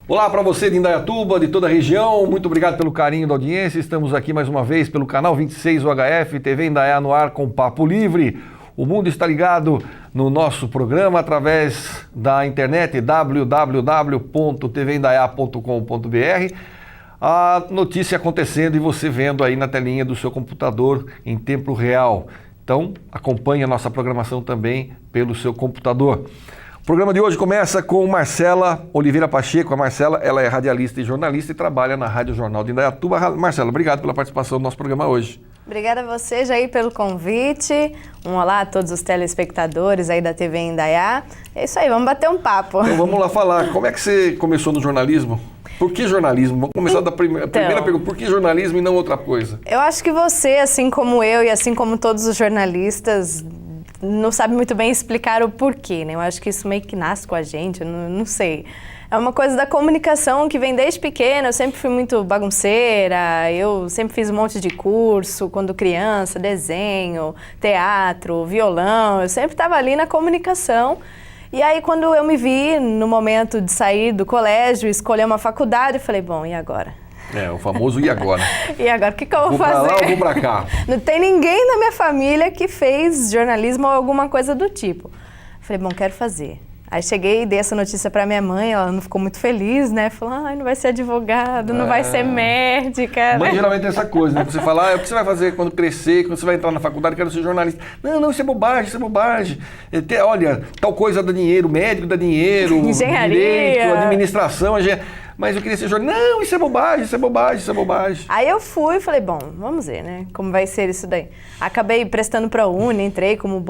Olá para você de Indaiatuba, de toda a região, muito obrigado pelo carinho da audiência. Estamos aqui mais uma vez pelo canal 26 UHF, TV Indaiá no ar com Papo Livre. O mundo está ligado no nosso programa através da internet www.tvindaiá.com.br. A notícia acontecendo e você vendo aí na telinha do seu computador em tempo real. Então, acompanhe a nossa programação também pelo seu computador. O programa de hoje começa com Marcela Oliveira Pacheco. A Marcela, ela é radialista e jornalista e trabalha na Rádio Jornal de Indaiatuba. Marcela, obrigado pela participação no nosso programa hoje. Obrigada a você, Jair, pelo convite. Um olá a todos os telespectadores aí da TV Indaiá. É isso aí, vamos bater um papo. Então vamos lá falar. Como é que você começou no jornalismo? Por que jornalismo? Vamos começar da primeira pergunta. Por que jornalismo e não outra coisa? Eu acho que você, assim como eu e assim como todos os jornalistas, não sabe muito bem explicar o porquê, né? Eu acho que isso meio que nasce com a gente, eu não sei. É uma coisa da comunicação que vem desde pequena. Eu sempre fui muito bagunceira, eu sempre fiz um monte de curso quando criança, desenho, teatro, violão. Eu sempre estava ali na comunicação. E aí, quando eu me vi no momento de sair do colégio, escolher uma faculdade, eu falei, bom, e agora? O famoso e agora? E agora, o que eu vou fazer? Vou pra lá ou vou pra cá? Não tem ninguém na minha família que fez jornalismo ou alguma coisa do tipo. Falei, bom, quero fazer. Aí cheguei e dei essa notícia pra minha mãe, ela não ficou muito feliz, né? Falou, não vai ser advogado, não vai ser médica. Mãe geralmente tem essa coisa, né? Você fala, o que você vai fazer quando crescer, quando você vai entrar na faculdade, quero ser jornalista. Não, isso é bobagem, isso é bobagem. Olha, tal coisa dá dinheiro, médico dá dinheiro, engenharia, direito, administração, mas eu queria ser jornalista. Não, isso é bobagem, isso é bobagem, isso é bobagem. Aí eu fui e falei, bom, vamos ver, né? Como vai ser isso daí. Acabei prestando pra Uni, entrei como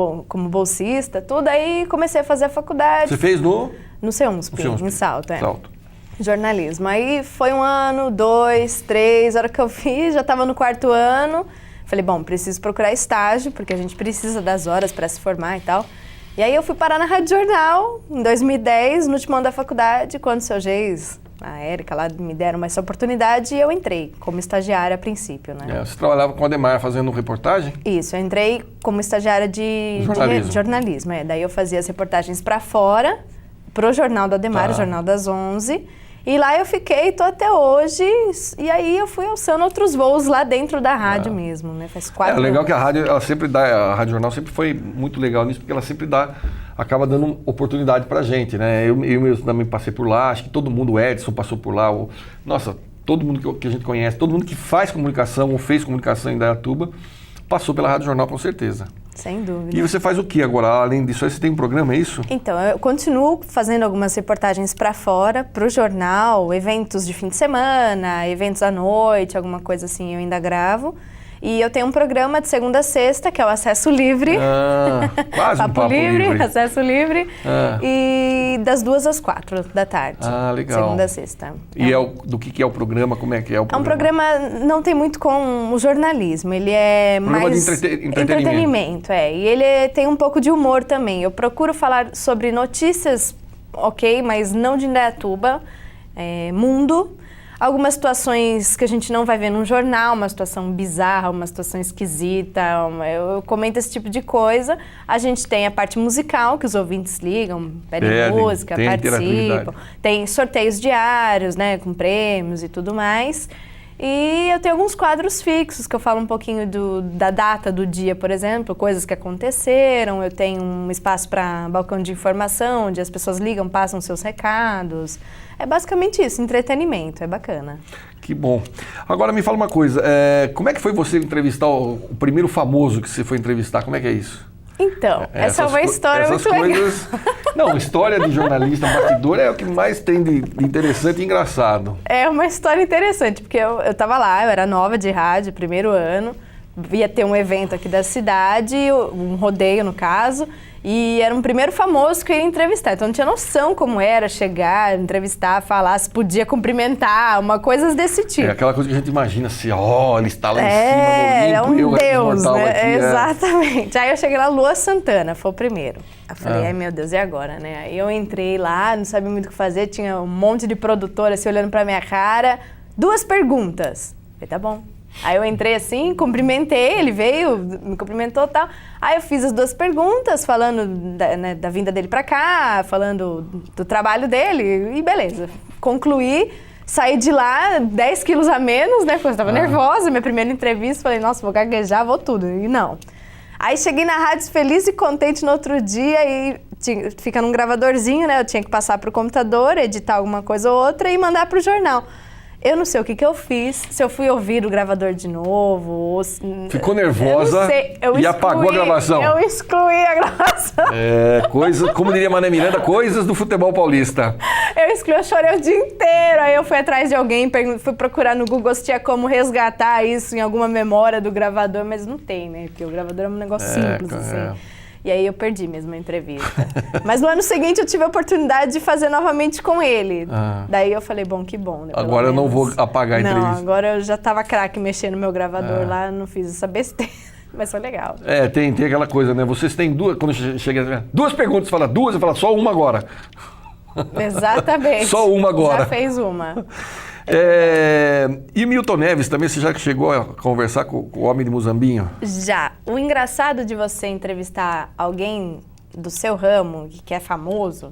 bolsista, tudo, aí comecei a fazer a faculdade. Você fez no CEUNSP, em Salto, Salto. Jornalismo. Aí foi 1 ano, 2, 3, a hora que eu fiz, já estava no 4º ano. Falei, bom, preciso procurar estágio, porque a gente precisa das horas para se formar e tal. E aí eu fui parar na Rádio Jornal, em 2010, no último ano da faculdade, quando o seu Geis, a Érica lá me deram essa oportunidade e eu entrei como estagiária a princípio, né? Você trabalhava com o Ademar fazendo reportagem? Isso, eu entrei como estagiária de jornalismo. Daí eu fazia as reportagens para fora, pro Jornal do Ademar, o Jornal das 11. E lá eu fiquei, tô até hoje, e aí eu fui alçando outros voos lá dentro da rádio mesmo, né? Faz 4 anos. É legal que a rádio, ela sempre dá, a Rádio Jornal sempre foi muito legal nisso, porque ela sempre acaba dando oportunidade pra gente, né? Eu mesmo também passei por lá, acho que todo mundo, o Edson passou por lá, todo mundo que a gente conhece, todo mundo que faz comunicação ou fez comunicação em Indaiatuba, passou pela Rádio Jornal com certeza. Sem dúvida. E você faz o que agora? Além disso, você tem um programa, é isso? Então, eu continuo fazendo algumas reportagens para fora, para o jornal, eventos de fim de semana, eventos à noite, alguma coisa assim, eu ainda gravo. E eu tenho um programa de segunda a sexta, que é o Acesso Livre. Quase um Papo Livre. Acesso Livre. E das 2 às 4 da tarde. Legal. Segunda a sexta. E do que é o programa? Como é que é o programa? É um programa, não tem muito com o jornalismo, ele é mais de entretenimento. E ele tem um pouco de humor também. Eu procuro falar sobre notícias, mas não de Indaiatuba, mundo. Algumas situações que a gente não vai ver num jornal, uma situação bizarra, uma situação esquisita, eu comento esse tipo de coisa. A gente tem a parte musical, que os ouvintes ligam, pedem música, participam. Tem sorteios diários, né, com prêmios e tudo mais. E eu tenho alguns quadros fixos, que eu falo um pouquinho da data do dia, por exemplo, coisas que aconteceram. Eu tenho um espaço para balcão de informação, onde as pessoas ligam, passam seus recados. É basicamente isso, entretenimento, é bacana. Que bom. Agora me fala uma coisa, como é que foi você entrevistar o primeiro famoso que você foi entrevistar? Como é que é isso? Então, essa é uma história muito legal. Não, história de jornalista, bastidor é o que mais tem de interessante e engraçado. É uma história interessante, porque eu tava lá, eu era nova de rádio, 1º ano, ia ter um evento aqui da cidade, um rodeio no caso, e era um primeiro famoso que eu ia entrevistar, então não tinha noção como era chegar, entrevistar, falar, se podia cumprimentar, coisas desse tipo. É aquela coisa que a gente imagina assim, ele está lá em cima, no Olimpo, é um deus, né? Aqui, exatamente. Aí eu cheguei lá, Lua Santana, foi o primeiro. Eu falei, meu Deus, e agora, né? Aí eu entrei lá, não sabia muito o que fazer, tinha um monte de produtora assim, olhando pra minha cara, 2 perguntas. Eu falei, tá bom. Aí eu entrei assim, cumprimentei, ele veio, me cumprimentou e tal. Aí eu fiz as 2 perguntas, falando da vinda dele pra cá, falando do trabalho dele, e beleza. concluí, saí de lá 10 quilos a menos, né? Porque eu estava nervosa, minha primeira entrevista, falei, nossa, vou gaguejar, vou tudo. E não. Aí cheguei na rádio feliz e contente no outro dia e fica num gravadorzinho, né? Eu tinha que passar pro computador, editar alguma coisa ou outra e mandar pro jornal. Eu não sei o que eu fiz, se eu fui ouvir o gravador de novo, ou se... Ficou nervosa e apagou a gravação. Eu excluí a gravação. Como diria Mané Miranda, coisas do futebol paulista. Eu chorei o dia inteiro, aí eu fui atrás de alguém, fui procurar no Google se tinha como resgatar isso em alguma memória do gravador, mas não tem, né? Porque o gravador é um negócio simples, assim. E aí eu perdi mesmo a entrevista. Mas no ano seguinte eu tive a oportunidade de fazer novamente com ele. Daí eu falei, bom, que bom. Né, agora eu não vou apagar a entrevista. Não, agora eu já tava craque mexendo no meu gravador lá, não fiz essa besteira. Mas foi legal. Tem aquela coisa, né? Vocês têm duas, quando chega, duas perguntas, fala duas, eu falo só uma agora. Exatamente. Só uma agora. Já fez uma. E Milton Neves também, você já chegou a conversar com o homem de Muzambinho? Já. O engraçado de você entrevistar alguém do seu ramo, que é famoso,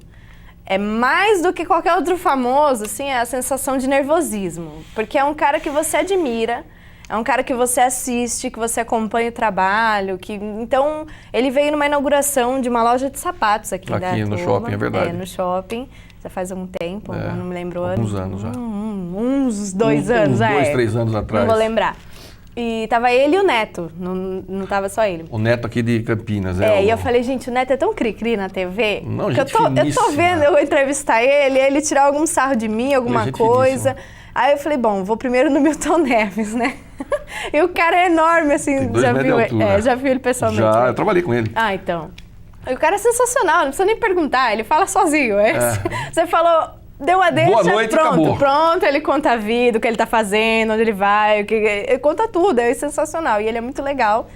é mais do que qualquer outro famoso, assim, é a sensação de nervosismo. Porque é um cara que você admira, é um cara que você assiste, que você acompanha o trabalho. Então, ele veio numa inauguração de uma loja de sapatos aqui no shopping, é verdade. No shopping. Já faz algum tempo, eu não me lembro o ano. Alguns anos já. Uns 2 anos, 2, 3 anos atrás. Não vou lembrar. E tava ele e o Neto, não tava só ele. O Neto aqui de Campinas, e eu falei, gente, o Neto é tão cri-cri na TV. Não, que gente, eu tô vendo eu entrevistar ele tirar algum sarro de mim, alguma coisa. Finíssima. Aí eu falei, bom, vou primeiro no Milton Neves, né? E o cara é enorme, assim, Tem 2 metros de altura. Já viu ele pessoalmente? Já, né? eu trabalhei com ele. Então. E o cara é sensacional, não precisa nem perguntar, ele fala sozinho. Você falou... Deu a deixa, boa noite, acabou. Pronto, ele conta a vida, o que ele tá fazendo, onde ele vai, ele conta tudo, é sensacional. E ele é muito legal.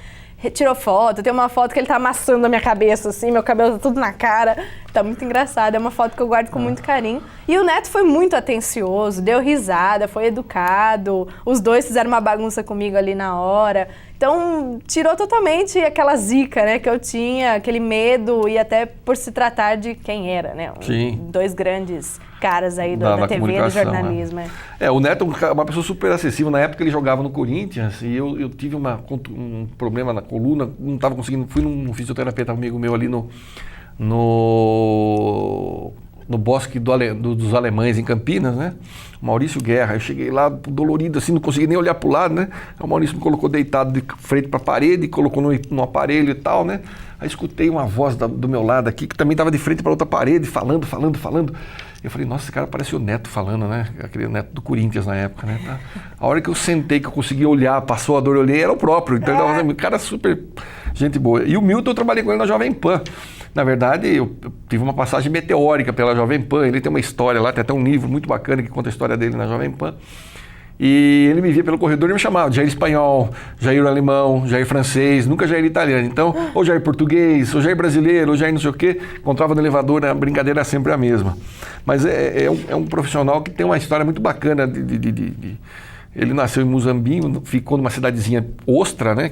Tirou foto, tem uma foto que ele tá amassando a minha cabeça, assim, meu cabelo tá tudo na cara. Tá muito engraçado, é uma foto que eu guardo com muito carinho. E o Neto foi muito atencioso, deu risada, foi educado. Os dois fizeram uma bagunça comigo ali na hora. Então, tirou totalmente aquela zica, né, que eu tinha, aquele medo, e até por se tratar de quem era, né? Sim. 2 grandes caras aí da TV e do jornalismo. O Neto é uma pessoa super acessível. Na época ele jogava no Corinthians e eu tive um problema na coluna, não estava conseguindo, fui num fisioterapeuta amigo meu ali no Bosque dos Alemães, em Campinas, né? O Maurício Guerra. Eu cheguei lá dolorido, assim, não consegui nem olhar pro lado, né? O Maurício me colocou deitado de frente para a parede, colocou no aparelho e tal, né? Aí escutei uma voz do meu lado aqui, que também estava de frente para outra parede, falando. Eu falei, nossa, esse cara parece o Neto falando, né? Aquele Neto do Corinthians na época, né? A hora que eu sentei, que eu consegui olhar, passou a dor, eu olhei, era o próprio. Então, o cara super gente boa. E o Milton, eu trabalhei com ele na Jovem Pan. Na verdade, eu tive uma passagem meteórica pela Jovem Pan. Ele tem uma história lá, tem até um livro muito bacana que conta a história dele na Jovem Pan. E ele me via pelo corredor e me chamava de Jair espanhol, Jair alemão, Jair francês, nunca Jair italiano. Então, ou Jair português, ou Jair brasileiro, ou Jair não sei o quê. Encontrava no elevador, a brincadeira é sempre a mesma. Mas é um profissional que tem uma história muito bacana Ele nasceu em Muzambinho, ficou numa cidadezinha ostra, né?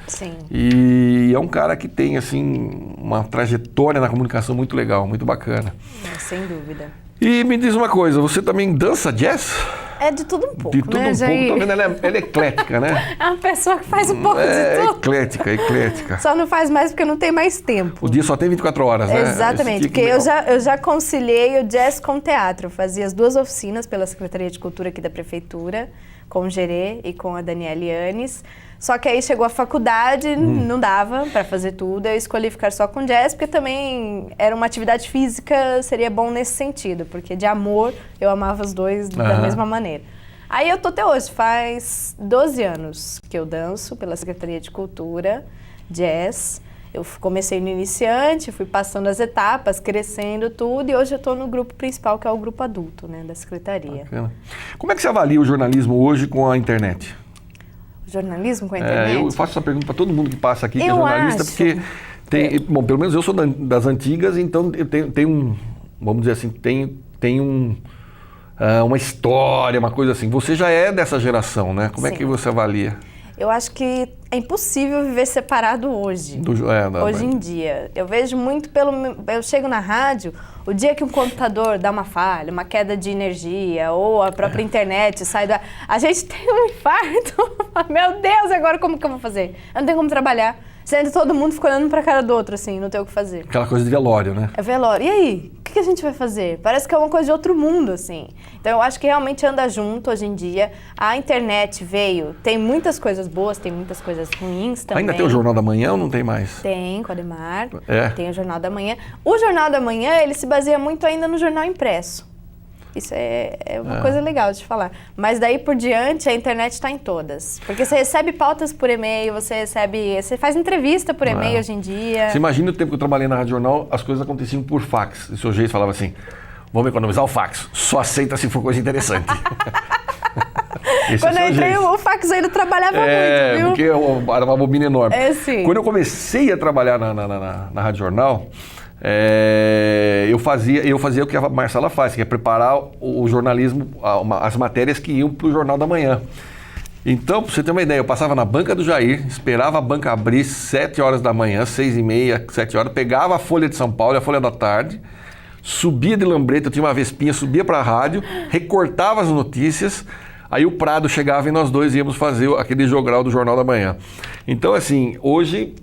Sim. E é um cara que tem, assim, uma trajetória na comunicação muito legal, muito bacana. Sem dúvida. E me diz uma coisa, você também dança jazz? É de tudo um pouco, de tudo né, um Jair? pouco, ela é eclética, né? É uma pessoa que faz um pouco de tudo. Eclética. Só não faz mais porque não tem mais tempo. O dia só tem 24 horas, né? Exatamente, porque eu já conciliei o jazz com o teatro. Eu fazia as 2 oficinas pela Secretaria de Cultura aqui da Prefeitura, com o Gerê e com a Daniela Yanes. Só que aí chegou a faculdade, não dava para fazer tudo. Eu escolhi ficar só com jazz, porque também era uma atividade física, seria bom nesse sentido, porque de amor eu amava os dois da mesma maneira. Aí eu tô até hoje, faz 12 anos que eu danço pela Secretaria de Cultura, jazz. Eu comecei no iniciante, fui passando as etapas, crescendo tudo, e hoje eu estou no grupo principal, que é o grupo adulto, né, da Secretaria. Bacana. Como é que você avalia o jornalismo hoje com a internet? Jornalismo com a internet? Eu faço essa pergunta para todo mundo que passa aqui, que é jornalista, porque bom, pelo menos eu sou das antigas, então eu tenho vamos dizer assim, tenho uma história, uma coisa assim. Você já é dessa geração, né? Como é que você avalia? Eu acho que é impossível viver separado hoje, hoje em dia. Eu vejo muito eu chego na rádio, O dia que um computador dá uma falha, uma queda de energia, ou a própria internet sai do ar, a gente tem um infarto. Meu Deus, agora como que eu vou fazer? Eu não tenho como trabalhar. Sendo todo mundo fica olhando pra cara do outro, assim, não tem o que fazer. Aquela coisa de velório, né? É velório. E aí? O que a gente vai fazer? Parece que é uma coisa de outro mundo, assim. Então, eu acho que realmente anda junto hoje em dia. A internet veio, tem muitas coisas boas, tem muitas coisas ruins também. Ainda tem o Jornal da Manhã ou não tem mais? Tem, com o Ademar. É. Tem o Jornal da Manhã. O Jornal da Manhã, ele se baseia muito ainda no jornal impresso. Isso é uma coisa legal de falar. Mas daí por diante, a internet está em todas. Porque você recebe pautas por e-mail, você faz entrevista por e-mail hoje em dia. Você imagina o tempo que eu trabalhei na Rádio Jornal, as coisas aconteciam por fax. E o seu Geis falava assim, vamos economizar o fax, só aceita se for coisa interessante. Quando eu entrei, o fax ainda trabalhava muito, viu? Porque era uma bobina enorme. Sim. Quando eu comecei a trabalhar na Rádio Jornal, eu fazia o que a Marcela faz, que é preparar o jornalismo, as matérias que iam para o Jornal da Manhã. Então, para você ter uma ideia, eu passava na banca do Jair, esperava a banca abrir 7 horas da manhã, 6h30, 7 horas, pegava a Folha de São Paulo e a Folha da Tarde, subia de lambreta, eu tinha uma vespinha, subia para a rádio, recortava as notícias, aí o Prado chegava e nós dois íamos fazer aquele jogral do Jornal da Manhã. Então, assim, hoje,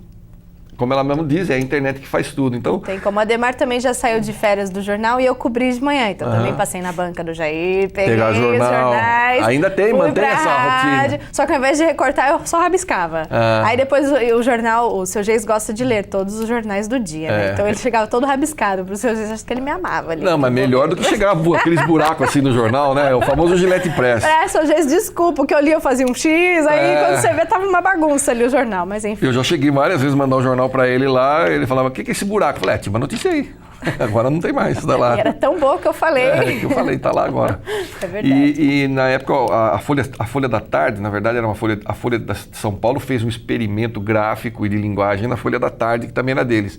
como ela mesmo diz, é a internet que faz tudo. Então, tem como o Ademar também já saiu de férias do jornal e eu cobri de manhã. Então também passei na banca do Jair, peguei os jornais. Ainda tem, mantém essa rotina. Só que ao invés de recortar, eu só rabiscava. Aí depois o jornal, o seu Geis gosta de ler todos os jornais do dia, né? Então ele chegava todo rabiscado pro seu Geis, acho que ele me amava ali. Não, mas melhor do que chegar aqueles buracos assim no jornal, né? O famoso Gillette Press. Seu Geis, desculpa, o que eu li eu fazia um X, aí quando você vê tava uma bagunça ali o jornal, mas enfim. Eu já cheguei várias vezes a mandar o jornal pra ele lá, ele falava, o que é esse buraco? Eu falei, tinha uma notícia aí. Agora não tem mais, tá lá. E era tão boa que eu falei. Que eu falei, tá lá agora. É verdade. E na época, a Folha da Tarde, na verdade, era a Folha de São Paulo fez um experimento gráfico e de linguagem na Folha da Tarde, que também era deles.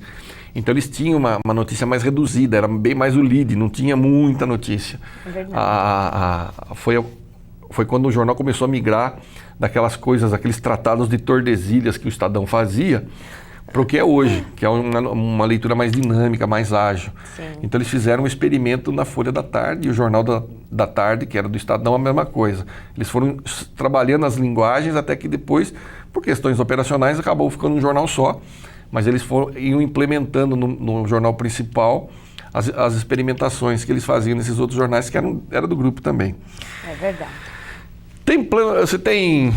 Então eles tinham uma notícia mais reduzida, era bem mais o lead, não tinha muita notícia. É verdade. Foi quando o jornal começou a migrar daquelas coisas, aqueles tratados de Tordesilhas que o Estadão fazia, para o que é hoje, que é uma leitura mais dinâmica, mais ágil. Sim. Então eles fizeram um experimento na Folha da Tarde, e o Jornal da Tarde, que era do Estadão, a mesma coisa. Eles foram trabalhando as linguagens até que depois, por questões operacionais, acabou ficando um jornal só, mas eles iam implementando no jornal principal as experimentações que eles faziam nesses outros jornais, que era do grupo também. É verdade. Você tem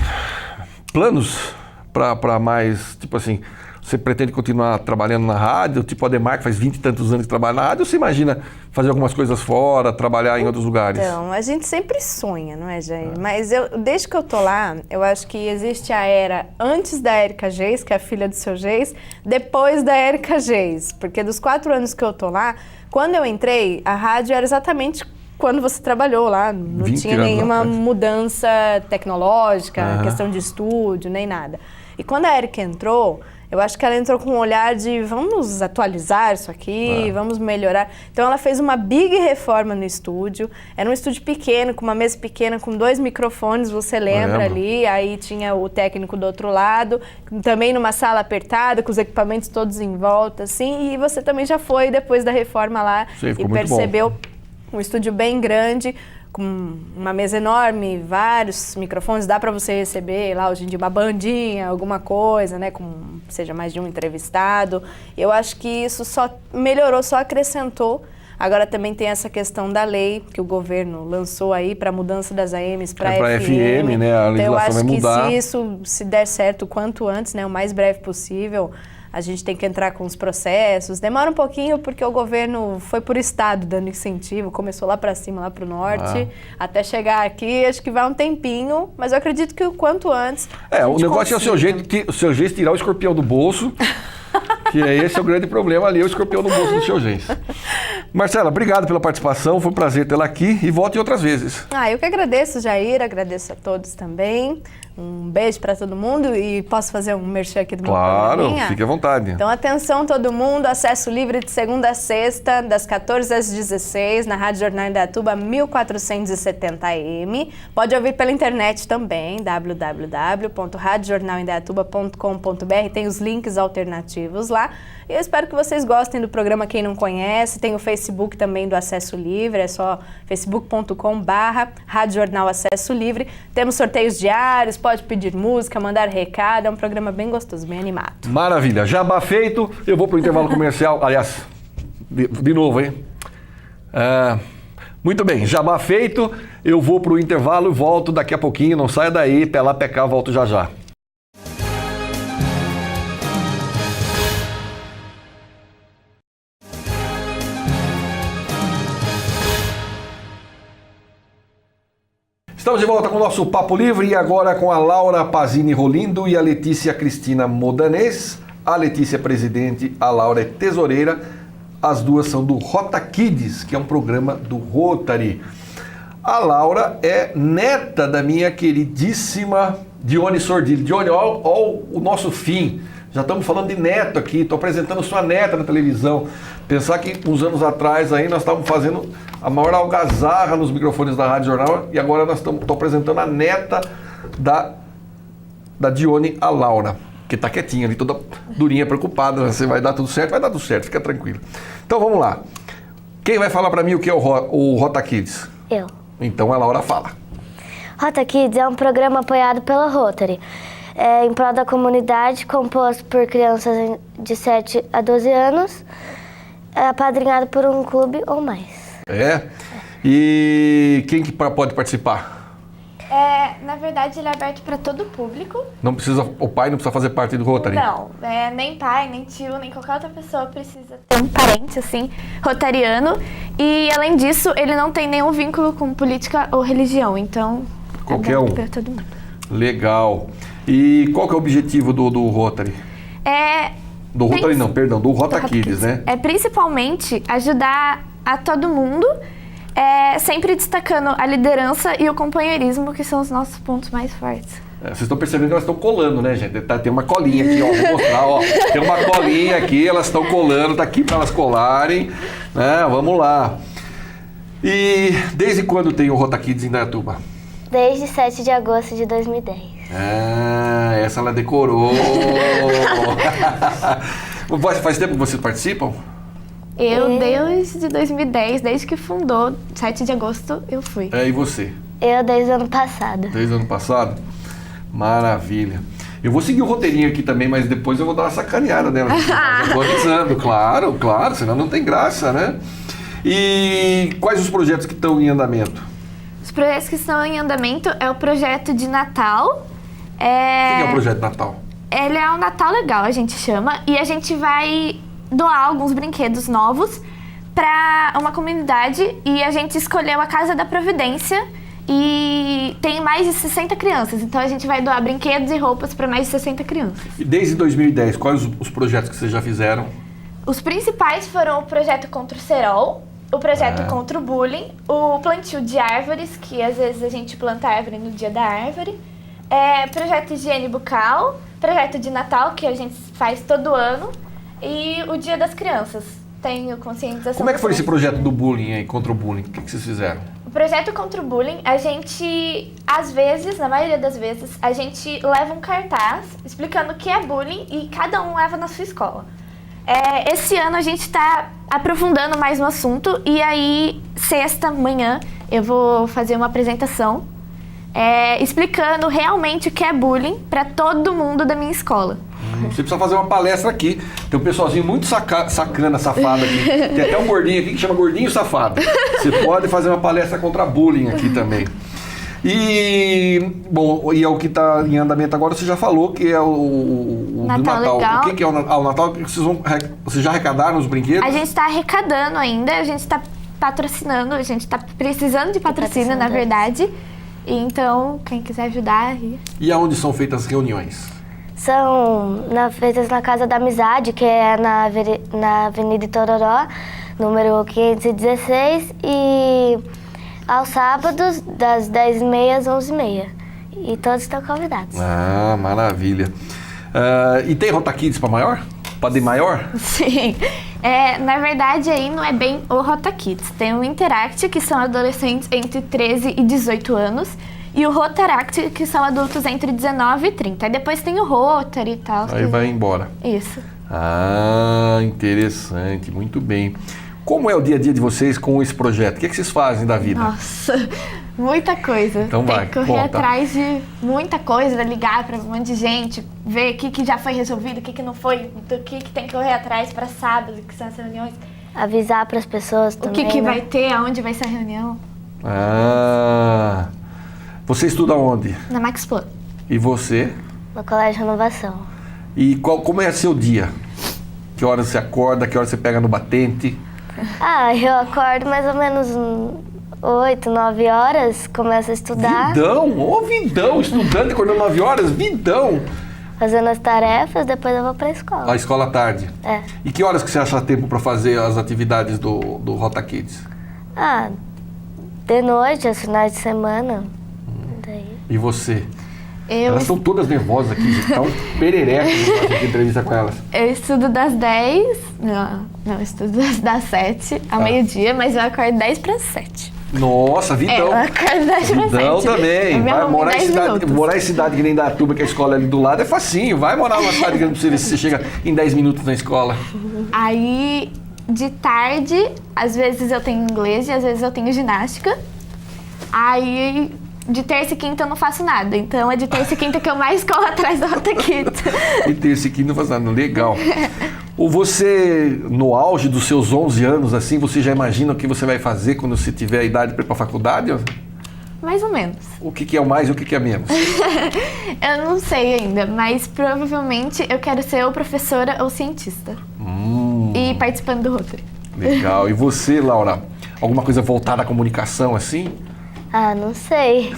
planos para mais, tipo assim, você pretende continuar trabalhando na rádio, tipo a Ademar, que faz 20 e tantos anos que trabalha na rádio, ou você imagina fazer algumas coisas fora, trabalhar em outros lugares? Então, a gente sempre sonha, não é, Jair? Mas desde que eu tô lá, eu acho que existe a era antes da Érica Geis, que é a filha do seu Geis, depois da Érica Geis. Porque dos 4 anos que eu tô lá, quando eu entrei, a rádio era exatamente quando você trabalhou lá. Não tinha nenhuma mudança tecnológica, questão de estúdio, nem nada. E quando a Érica entrou, eu acho que ela entrou com um olhar de vamos atualizar isso aqui, vamos melhorar. Então ela fez uma big reforma no estúdio. Era um estúdio pequeno, com uma mesa pequena, com 2 microfones, você lembra ali. Aí tinha o técnico do outro lado, também numa sala apertada, com os equipamentos todos em volta, assim. E você também já foi depois da reforma lá e percebeu um estúdio bem grande, com uma mesa enorme, vários microfones, dá para você receber lá hoje em dia uma bandinha, alguma coisa, né, com seja mais de um entrevistado. Eu acho que isso só melhorou, só acrescentou. Agora também tem essa questão da lei que o governo lançou aí para a mudança das AMs para FM, né? A legislação então eu acho vai mudar. Que se der certo o quanto antes, né, o mais breve possível, a gente tem que entrar com os processos. Demora um pouquinho porque o governo foi por estado dando incentivo, começou lá para cima, lá para o norte, até chegar aqui, acho que vai um tempinho, mas eu acredito que o quanto antes o negócio é o seu jeito tirar o escorpião do bolso, que esse é o grande problema ali, o escorpião no bolso do seu Geis. Marcela, obrigado pela participação, foi um prazer tê-la aqui e volte outras vezes. Eu que agradeço, Jair, agradeço a todos também. Um beijo para todo mundo e posso fazer um merchan aqui do meu Claro, programinha? fique à vontade. Então, atenção todo mundo, acesso livre de segunda a sexta, das 14 às 16, na Rádio Jornal Indaiatuba 1470 AM. Pode ouvir pela internet também, www.radiojornalindaiatuba.com.br, tem os links alternativos lá. E eu espero que vocês gostem do programa, quem não conhece, tem o Facebook também do Acesso Livre, é só facebook.com/Rádio Jornal Acesso Livre. Temos sorteios diários, pode pedir música, mandar recado, é um programa bem gostoso, bem animado. Maravilha, jabá feito, eu vou para o intervalo comercial, aliás, de novo, hein? Muito bem, jabá feito, eu vou para o intervalo e volto daqui a pouquinho, não saia daí, pé lá, pé cá, volto já já. Estamos de volta com o nosso Papo Livre e agora com a Laura Pazini Rolindo e a Letícia Cristina Modanês. A Letícia é presidente, a Laura é tesoureira. As duas são do Rota Kids, que é um programa do Rotary. A Laura é neta da minha queridíssima Dione Sordilli. Dione, olha o nosso fim. Já estamos falando de neto aqui, estou apresentando sua neta na televisão. Pensar que uns anos atrás aí nós estávamos fazendo a maior algazarra nos microfones da Rádio Jornal e agora nós estou apresentando a neta da Dione, a Laura, que está quietinha ali, toda durinha, preocupada. Você vai dar tudo certo? Vai dar tudo certo, fica tranquilo. Então vamos lá. Quem vai falar para mim o que é o Rota Kids? Eu. Então a Laura fala. Rota Kids é um programa apoiado pela Rotary, em prol da comunidade, composto por crianças de 7 a 12 anos, apadrinhado por um clube ou mais. É? E quem que pode participar? Na verdade, ele é aberto para todo o público. Não precisa, o pai não precisa fazer parte do Rotary? Não, nem pai, nem tio, nem qualquer outra pessoa precisa ter um parente, assim, rotariano. E, além disso, ele não tem nenhum vínculo com política ou religião, então... Qualquer um. Para todo mundo. Legal. E qual que é o objetivo do Rotary? Do Rotary não, perdão, do Rota Kids, né? É principalmente ajudar a todo mundo, sempre destacando a liderança e o companheirismo, que são os nossos pontos mais fortes. Vocês estão percebendo que elas estão colando, né, gente? Tem uma colinha aqui, ó, vou mostrar, ó. Tem uma colinha aqui, elas estão colando, tá aqui para elas colarem, né? Vamos lá. E desde quando tem o Rota Kids em Indaiatuba? Desde 7 de agosto de 2010. Essa ela decorou. Faz tempo que vocês participam? Eu, desde 2010, desde que fundou, 7 de agosto, eu fui. E você? Eu desde o ano passado. Desde o ano passado? Maravilha. Eu vou seguir o roteirinho aqui também, mas depois eu vou dar uma sacaneada nela. Eu tô avisando, claro, senão não tem graça, né? E quais os projetos que estão em andamento? Os projetos que estão em andamento é o projeto de Natal. O que é o projeto Natal? Ele é o Natal Legal, a gente chama, e a gente vai doar alguns brinquedos novos para uma comunidade e a gente escolheu a Casa da Providência e tem mais de 60 crianças, então a gente vai doar brinquedos e roupas para mais de 60 crianças. E desde 2010, quais os projetos que vocês já fizeram? Os principais foram o projeto contra o cerol, o projeto contra o bullying, o plantio de árvores, que às vezes a gente planta árvore no dia da árvore, projeto de higiene bucal, projeto de Natal, que a gente faz todo ano, e o Dia das Crianças. Tem conscientização. Como é que foi esse projeto do bullying aí, contra o bullying? O que vocês fizeram? O projeto contra o bullying, a gente, às vezes, na maioria das vezes, a gente leva um cartaz explicando o que é bullying e cada um leva na sua escola. Esse ano a gente está aprofundando mais no assunto e aí, sexta, manhã, eu vou fazer uma apresentação explicando realmente o que é bullying para todo mundo da minha escola. Você precisa fazer uma palestra aqui. Tem um pessoalzinho muito sacana, safado aqui. Tem até um gordinho aqui que chama Gordinho Safado. Você pode fazer uma palestra contra bullying aqui também. E, bom, e é o que está em andamento agora, você já falou que é o Natal do Natal. Legal. O que é o Natal? Vocês já arrecadaram os brinquedos? A gente está arrecadando ainda, a gente está patrocinando, a gente está precisando de patrocínio, na verdade. Então, quem quiser ajudar... E aonde são feitas as reuniões? São feitas na Casa da Amizade, que é na Avenida Itororó, número 516, e aos sábados, das 10h30 às 11h30. E todos estão convidados. Ah, maravilha. E tem Rota Kids para maior? Para de maior? Sim. Na verdade, aí não é bem o Rota Kids. Tem o Interact, que são adolescentes entre 13 e 18 anos. E o Rotaract, que são adultos entre 19 e 30. Aí depois tem o Rotary e tal. Aí vai embora. Isso. Ah, interessante. Muito bem. Como é o dia a dia de vocês com esse projeto? O que vocês fazem da vida? Nossa, muita coisa. Então tem vai, que correr conta. atrás de muita coisa, ligar para um monte de gente, ver o que já foi resolvido, o que não foi, do que tem que correr atrás para sábado, que são as reuniões. Avisar para as pessoas O também. que né? vai ter, aonde vai ser a reunião. Ah, você estuda onde? Na Max Plan. E você? No Colégio Renovação. E como é seu dia? Que horas você acorda? Que horas você pega no batente? Eu acordo mais ou menos 8, 9 horas, começo a estudar, Vidão! Ô, vidão! Estudante acordando 9 horas? Vidão! fazendo as tarefas, depois eu vou para a escola. A escola à tarde. É. E que horas que você acha tempo para fazer as atividades do Rota Kids? De noite, aos finais de semana. Daí. E você? Eu, Elas estão todas nervosas aqui, gente. Tá um perereco de entrevista com elas. eu estudo das 10, não, eu estudo das 7 ao meio-dia, mas eu acordo 10 para 7. Nossa, vidão! Eu acordo 10 para 7. Vidão também. Eu me Vai arrumo em morar em 10 cidade, minutos. morar em cidade que nem Datuba, que a escola é ali do lado, é facinho. Vai morar numa cidade grande pra você ver se você chega em 10 minutos na escola. Aí, de tarde, às vezes eu tenho inglês e às vezes eu tenho ginástica. Aí, de terça e quinta eu não faço nada. Então, é de terça e quinta que eu mais corro atrás da Rota Kids. E terça aqui não faz nada. Legal. Ou você, no auge dos seus 11 anos, assim, você já imagina o que você vai fazer quando você tiver a idade para ir para a faculdade? Mais ou menos. O que é o mais e o que é menos? Eu não sei ainda, mas provavelmente eu quero ser ou professora ou cientista. E participando do Rotary. Legal. E você, Laura? Alguma coisa voltada à comunicação, assim? Não sei.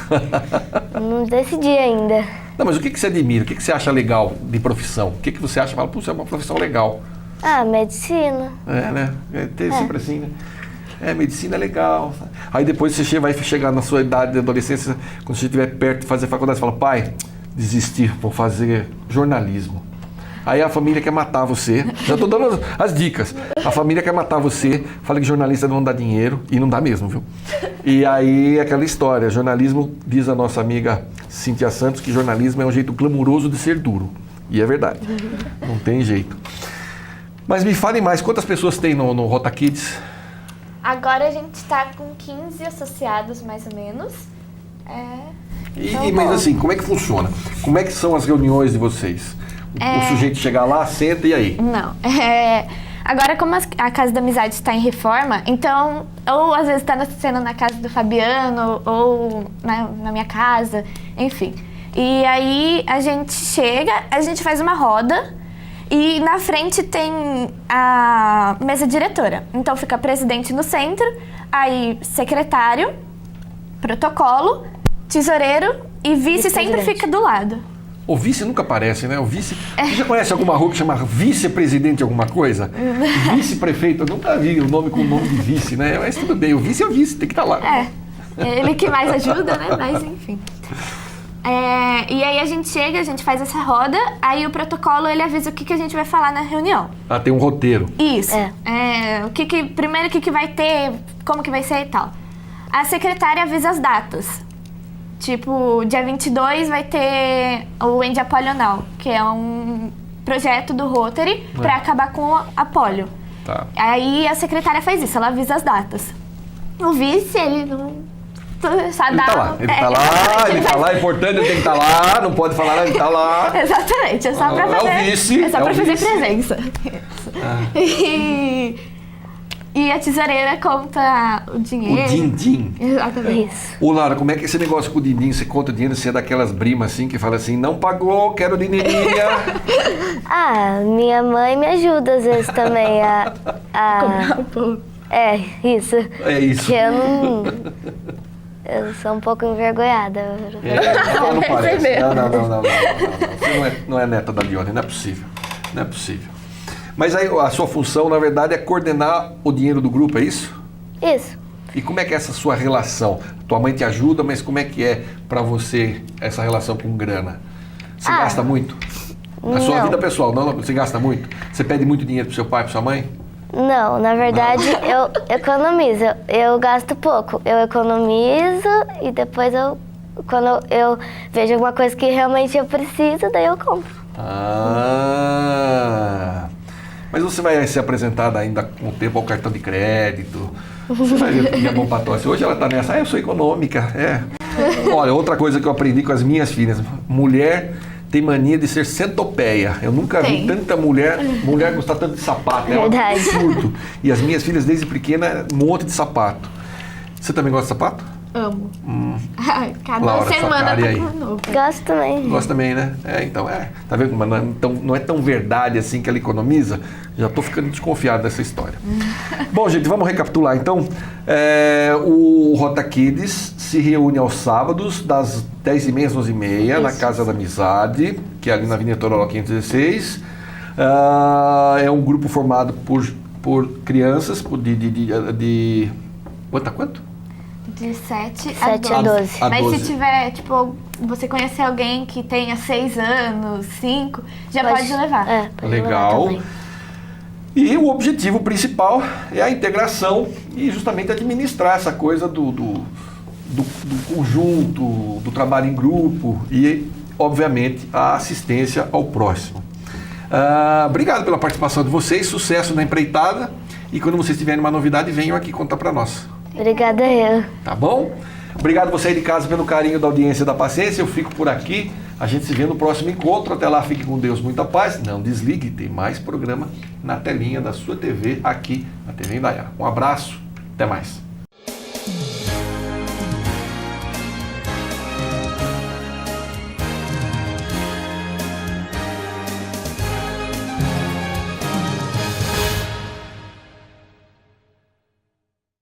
Não decidi ainda. Não, mas o que você admira? O que você acha legal de profissão? O que você acha? Fala, puxa, é uma profissão legal. Medicina. É, né? Sempre assim, né? Medicina é legal. Aí depois você vai chegar na sua idade de adolescência, quando você estiver perto de fazer faculdade, você fala, pai, desisti, vou fazer jornalismo. Aí a família quer matar você. Já estou dando as dicas. A família quer matar você, fala que jornalista não dá dinheiro, e não dá mesmo, viu? E aí aquela história, jornalismo, diz a nossa amiga Cíntia Santos, que jornalismo é um jeito glamuroso de ser duro. E é verdade, não tem jeito. Mas me fale mais, quantas pessoas tem no Rota Kids? Agora a gente está com 15 associados, mais ou menos. Mas assim, como é que funciona? Como é que são as reuniões de vocês? O sujeito chega lá, senta e aí? Não. Agora, como a Casa da Amizade está em reforma, então, ou às vezes está sendo na casa do Fabiano, ou na minha casa, enfim. E aí a gente chega, a gente faz uma roda e na frente tem a mesa diretora. Então fica presidente no centro, aí secretário, protocolo, tesoureiro e vice sempre fica do lado. O vice nunca aparece, né? O vice... Você já conhece alguma rua que chama vice-presidente alguma coisa? Vice-prefeito, eu nunca vi o nome com o nome de vice, né? Mas tudo bem, o vice é o vice, tem que estar lá. Ele que mais ajuda, né? Mas enfim. E aí a gente chega, a gente faz essa roda, aí o protocolo ele avisa o que a gente vai falar na reunião. Tem um roteiro. Isso. Primeiro o que vai ter, como que vai ser e tal. A secretária avisa as datas. Tipo, dia 22 vai ter o End a Polio Now, que é um projeto do Rotary para acabar com a polio. Tá. Aí a secretária faz isso, ela avisa as datas. O vice, ele não... Só Ele dá... tá lá, ele tá lá, é importante, ele tem que estar lá, não pode falar nada, ele tá lá. Exatamente, é só pra fazer... É o vice. É só pra fazer vice. presença. E a tesoureira conta o dinheiro. O din-din. Exatamente. Isso. Ô, Laura, como é que é esse negócio com o din-din? Você conta o dinheiro, você é daquelas brimas assim, que fala assim, não pagou, quero dinheirinha. Minha mãe me ajuda às vezes também a... Isso. É isso. Que eu não... Eu sou um pouco envergonhada. Não parece. Não. Você não é neta da Dione, não é possível. Não é possível. Mas aí a sua função, na verdade, é coordenar o dinheiro do grupo, é isso? Isso. E como é que é essa sua relação? Tua mãe te ajuda, mas como é que é para você essa relação com grana? Você gasta muito? Na sua vida pessoal, não? Você gasta muito? Você pede muito dinheiro pro seu pai, pra sua mãe? Não, na verdade eu economizo. Eu gasto pouco. Eu economizo e depois quando eu vejo alguma coisa que realmente eu preciso, daí eu compro. Mas você vai ser apresentada ainda com o tempo ao cartão de crédito. Você vai ver que é bom pra tosse. Hoje ela tá nessa, eu sou econômica. Olha, outra coisa que eu aprendi com as minhas filhas. Mulher tem mania de ser centopeia. Eu nunca vi tanta mulher gostar tanto de sapato. É um absurdo. E as minhas filhas, desde pequena, um monte de sapato. Você também gosta de sapato? Amo. Cada Laura, semana tá aí. com um novo. Gosto também. Gosta também, né? Tá vendo? Mas não é tão verdade assim que ela economiza. Já tô ficando desconfiado dessa história. Bom, gente, vamos recapitular então. O Rota Kids se reúne aos sábados, das 10h30 às 11h30, na Casa da Amizade, que é ali na Avenida Tororó 516. É um grupo formado por crianças de quanto? De 7 a 12. Mas 12. se tiver, tipo, você conhecer alguém que tenha 6 anos, 5, já pode levar. Pode Legal. levar também. E o objetivo principal é a integração e justamente administrar essa coisa do conjunto, do trabalho em grupo e, obviamente, a assistência ao próximo. Obrigado pela participação de vocês, sucesso na empreitada e quando vocês tiverem uma novidade, venham aqui contar para nós. Obrigada eu. Tá bom? Obrigado você aí de casa pelo carinho da audiência e da paciência. Eu fico por aqui. A gente se vê no próximo encontro. Até lá, fique com Deus, muita paz. Não desligue, tem mais programa na telinha da sua TV aqui na TV Indaiá. Um abraço, até mais.